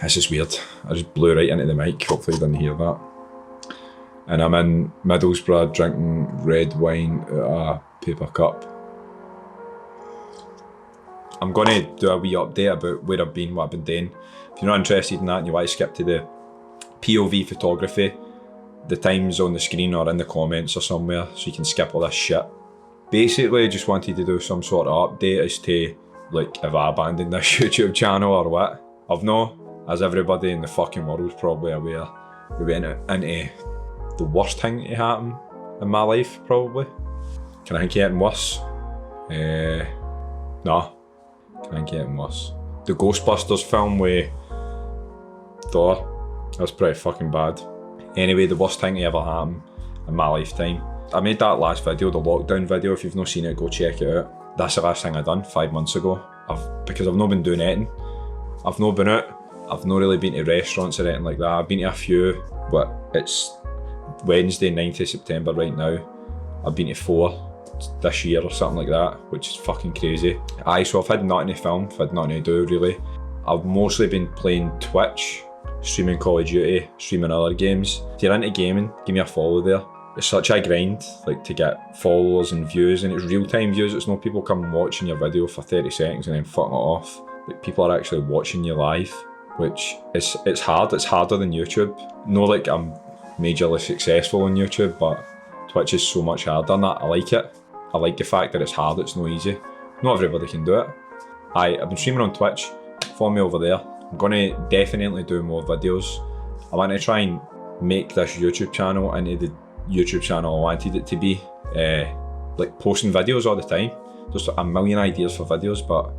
This is weird. I just blew right into the mic, hopefully you didn't hear that. And I'm in Middlesbrough drinking red wine out of a paper cup. I'm going to do a wee update about where I've been, what I've been doing. If you're not interested in that and you want to skip to the POV photography, the time's on the screen or in the comments or somewhere, so you can skip all this shit. Basically, I just wanted to do some sort of update as to, like, if I abandoned this YouTube channel or what. I've not, as everybody in the fucking world's probably aware, we went into the worst thing to happen in my life, probably. Can I think of anything worse? Nah. Can I think of anything worse? The Ghostbusters film with Thor. That's pretty fucking bad. Anyway, the worst thing to ever happen in my lifetime. I made that last video, the lockdown video. If you've not seen it, go check it out. That's the last thing I done 5 months ago. Because I've not been doing anything. I've not been out. I've not really been to restaurants or anything like that. I've been to a few, but it's Wednesday, 9th of September right now. I've been to 4 this year or something like that, which is fucking crazy. Aye, so I've had nothing to film, I've had nothing to do really. I've mostly been playing Twitch, streaming Call of Duty, streaming other games. If you're into gaming, give me a follow there. It's such a grind, like, to get followers and views, and it's real-time views. It's not people come watching your video for 30 seconds and then fucking it off. Like, people are actually watching you live, which it's hard. It's harder than YouTube. No, like, I'm majorly successful on YouTube, but Twitch is so much harder than that. I like it. I like the fact that it's hard, it's not easy. Not everybody can do it. I've been streaming on Twitch. Follow me over there. I'm gonna definitely do more videos. I want to try and make this YouTube channel into the YouTube channel I wanted it to be. Like, posting videos all the time. Just a million ideas for videos, but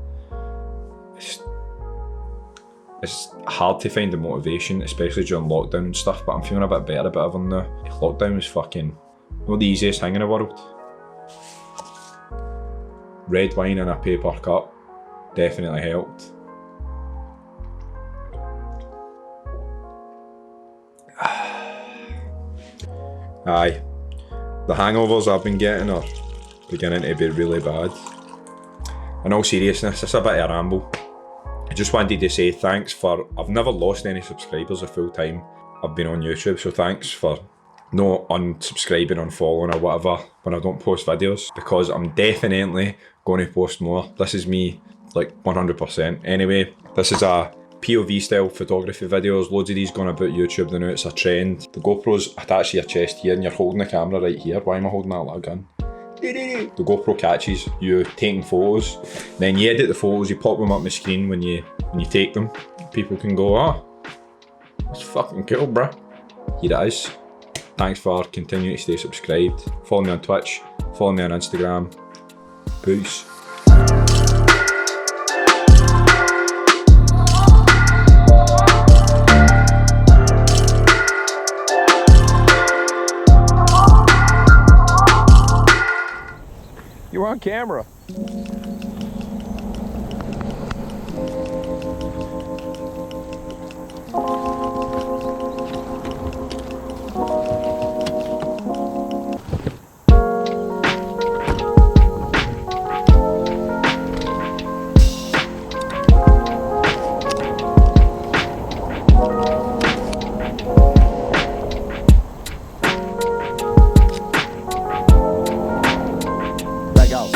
it's hard to find the motivation, especially during lockdown and stuff, but I'm feeling a bit better about everything now. Lockdown was fucking not the easiest thing in the world. Red wine in a paper cup definitely helped. Aye, the hangovers I've been getting are beginning to be really bad. In all seriousness, it's a bit of a ramble. I just wanted to say thanks for, I've never lost any subscribers the full time I've been on YouTube, so thanks for not unsubscribing, unfollowing or whatever when I don't post videos, because I'm definitely going to post more. This is me, like, 100%. Anyway, this is a POV style photography videos. Loads of these going about YouTube now, it's a trend. The GoPro's attached to your chest here and you're holding the camera right here. Why am I holding that like a gun? The GoPro catches you taking photos. Then you edit the photos, you pop them up on the screen when you take them. People can go, oh, that's fucking cool, bruh. Here it is. Thanks for continuing to stay subscribed. Follow me on Twitch, follow me on Instagram. Peace. You're on camera. Leg out.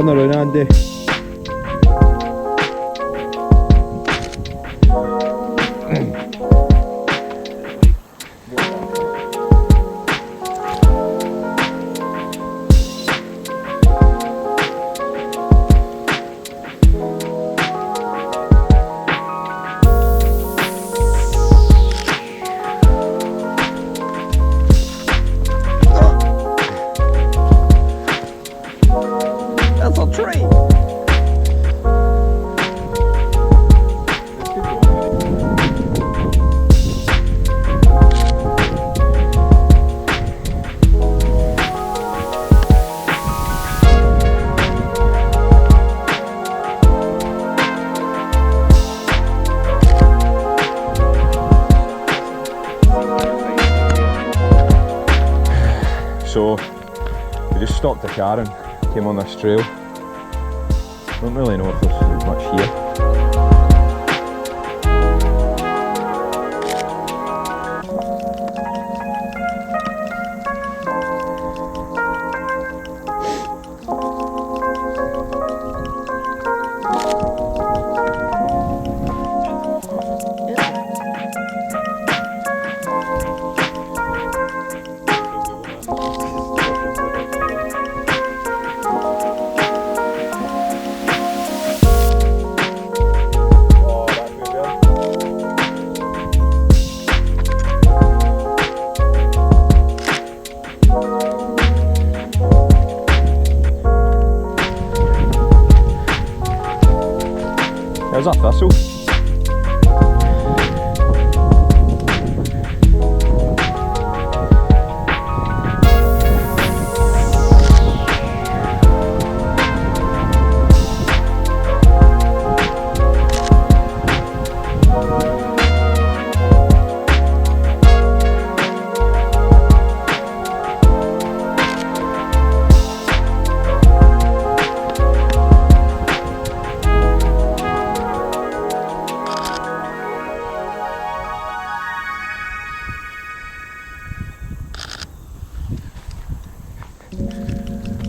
Turn around, Andy. That's a tree. So we just stopped the car and came on this trail. Don't really know if there's much here. There's a thistle.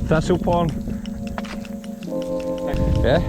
Thistle porn. Yeah?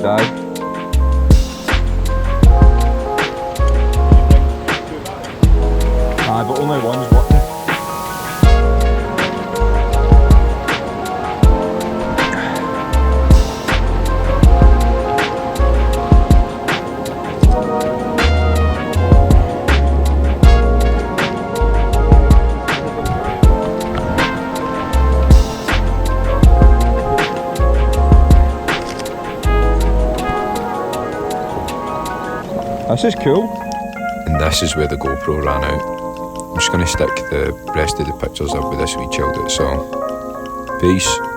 dive. Aye, but only one's working. This is cool. And this is where the GoPro ran out. I'm just going to stick the rest of the pictures up with this wee chilled out song. Peace.